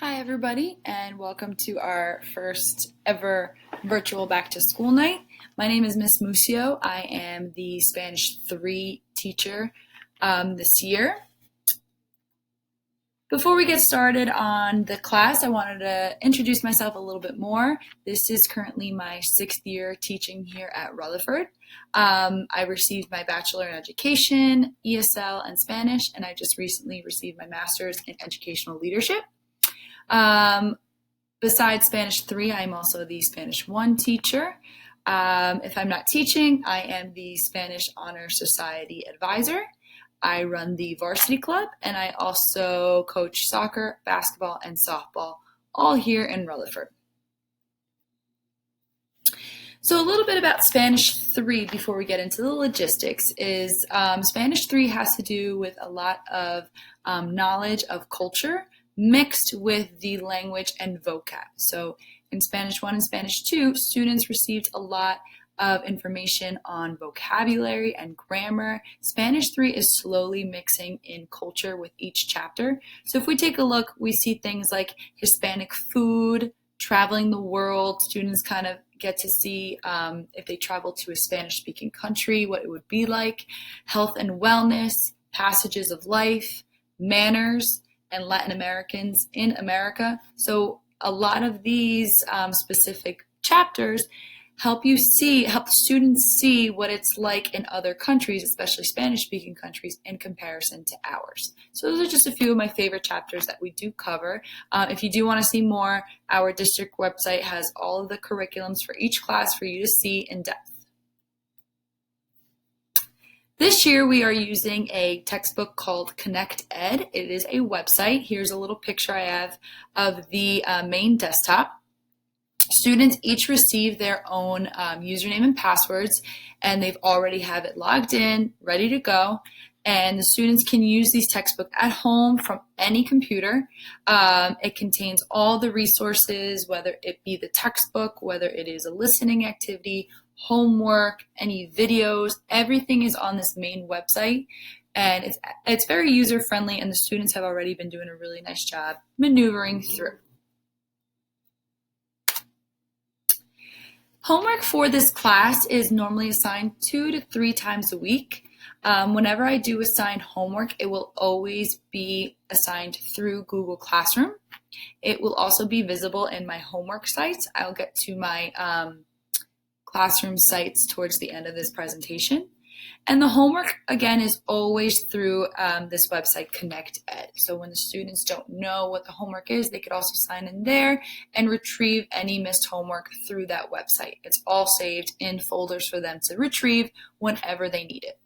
Hi, everybody, and welcome to our first ever virtual back to school night. My name is Miss Mucio. I am the Spanish 3 teacher this year. Before we get started on the class, I wanted to introduce myself a little bit more. This is currently my 6th year teaching here at Rutherford. I received my Bachelor in Education, ESL, and Spanish, and I just recently received my Master's in Educational Leadership. Besides Spanish 3, I'm also the Spanish 1 teacher. If I'm not teaching, I am the Spanish Honor Society advisor. I run the varsity club, and I also coach soccer, basketball, and softball, all here in Rutherford. So a little bit about Spanish 3 before we get into the logistics is Spanish 3 has to do with a lot of knowledge of culture mixed with the language and vocab. So in Spanish 1 and Spanish 2, students received a lot of information on vocabulary and grammar. Spanish 3 is slowly mixing in culture with each chapter. So if we take a look, we see things like Hispanic food, traveling the world. Students kind of get to see if they travel to a Spanish-speaking country, what it would be like, health and wellness, passages of life, manners, and Latin Americans in America. So a lot of these specific chapters help students see what it's like in other countries, especially Spanish-speaking countries, in comparison to ours. So those are just a few of my favorite chapters that we do cover. If you do want to see more, our district website has all of the curriculums for each class for you to see in depth. This year we are using a textbook called Connect Ed. It is a website. Here's a little picture I have of the main desktop. Students each receive their own username and passwords, and they've already have it logged in, ready to go. And the students can use these textbooks at home from any computer. It contains all the resources, whether it be the textbook, whether it is a listening activity, homework, any videos, everything is on this main website. And it's very user-friendly, and the students have already been doing a really nice job maneuvering through. Homework for this class is normally assigned 2 to 3 times a week. Whenever I do assign homework, it will always be assigned through Google Classroom. It will also be visible in my homework sites. I'll get to my classroom sites towards the end of this presentation. And the homework, again, is always through this website, Connect Ed. So when the students don't know what the homework is, they could also sign in there and retrieve any missed homework through that website. It's all saved in folders for them to retrieve whenever they need it.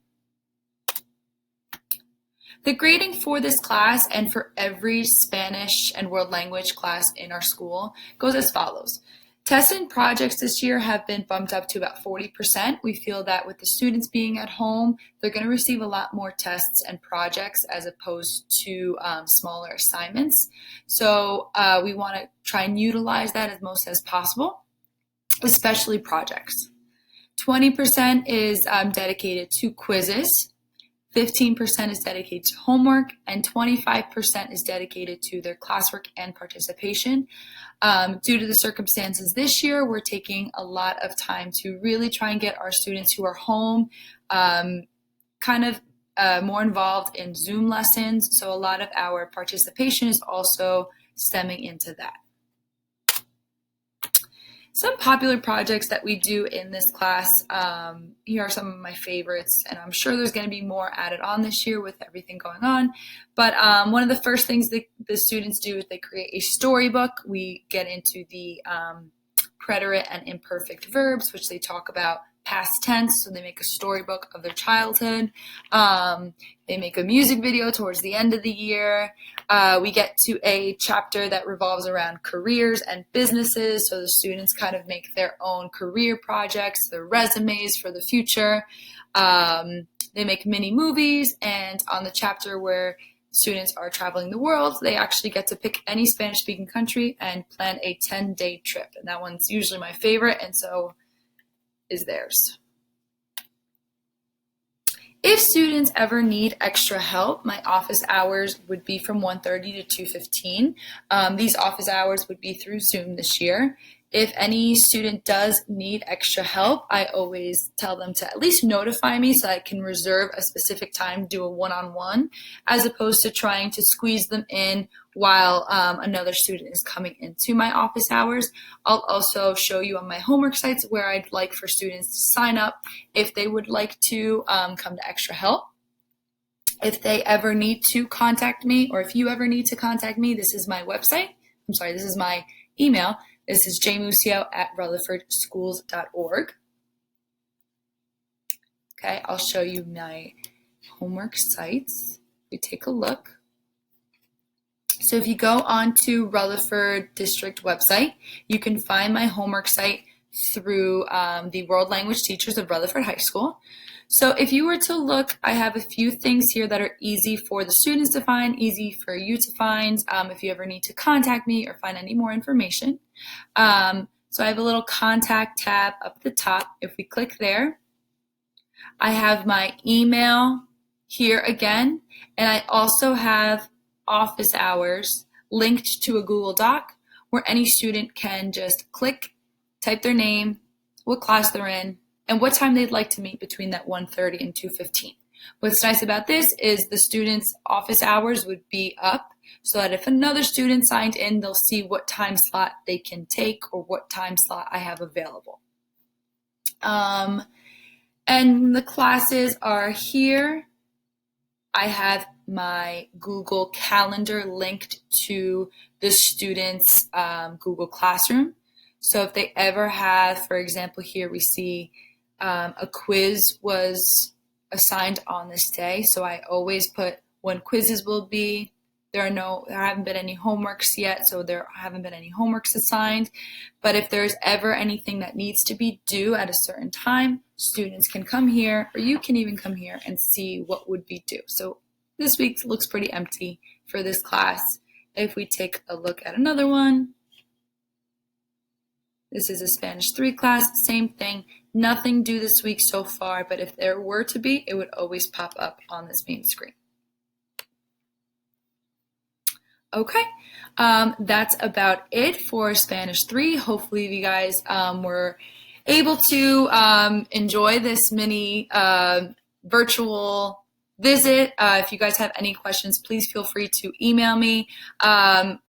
The grading for this class and for every Spanish and world language class in our school goes as follows. Tests and projects this year have been bumped up to about 40%. We feel that with the students being at home, they're going to receive a lot more tests and projects as opposed to smaller assignments. So we want to try and utilize that as most as possible, especially projects. 20% is dedicated to quizzes. 15% is dedicated to homework, and 25% is dedicated to their classwork and participation. Due to the circumstances this year, we're taking a lot of time to really try and get our students who are home more involved in Zoom lessons. So a lot of our participation is also stemming into that. Some popular projects that we do in this class, here are some of my favorites, and I'm sure there's going to be more added on this year with everything going on. But one of the first things that the students do is they create a storybook. We get into the preterite and imperfect verbs, which they talk about past tense, so they make a storybook of their childhood. They make a music video towards the end of the year. We get to a chapter that revolves around careers and businesses, so the students kind of make their own career projects, their resumes for the future. They make mini movies, and on the chapter where students are traveling the world, they actually get to pick any Spanish-speaking country and plan a 10-day trip, and that one's usually my favorite, and so is theirs. If students ever need extra help, my office hours would be from 1:30 to 2:15. These office hours would be through Zoom this year. If any student does need extra help, I always tell them to at least notify me so I can reserve a specific time, do a one-on-one, as opposed to trying to squeeze them in while another student is coming into my office hours. I'll also show you on my homework sites where I'd like for students to sign up if they would like to come to extra help. If they ever need to contact me, or if you ever need to contact me, this is my website. This is my email. This is jmusio@rutherfordschools.org. Okay, I'll show you my homework sites. We take a look. So if you go onto Rutherford District website, you can find my homework site through the World Language Teachers of Rutherford High School. So if you were to look, I have a few things here that are easy for the students to find, easy for you to find if you ever need to contact me or find any more information. So I have a little contact tab up at the top. If we click there, I have my email here again, and I also have office hours linked to a Google Doc where any student can just click, type their name, what class they're in, and what time they'd like to meet between that 1:30 and 2:15. What's nice about this is the students' office hours would be up so that if another student signed in, they'll see what time slot they can take or what time slot I have available. And the classes are here. I have my Google Calendar linked to the students' Google Classroom. So if they ever have, for example, here we see a quiz was assigned on this day. So I always put when quizzes will be. There haven't been any homeworks yet, so there haven't been any homeworks assigned. But if there's ever anything that needs to be due at a certain time, students can come here, or you can even come here and see what would be due. So this week looks pretty empty for this class. If we take a look at another one, this is a Spanish 3 class, same thing. Nothing due this week so far, but if there were to be, it would always pop up on this main screen. Okay, that's about it for Spanish 3. Hopefully you guys were able to enjoy this mini virtual visit. If you guys have any questions, please feel free to email me.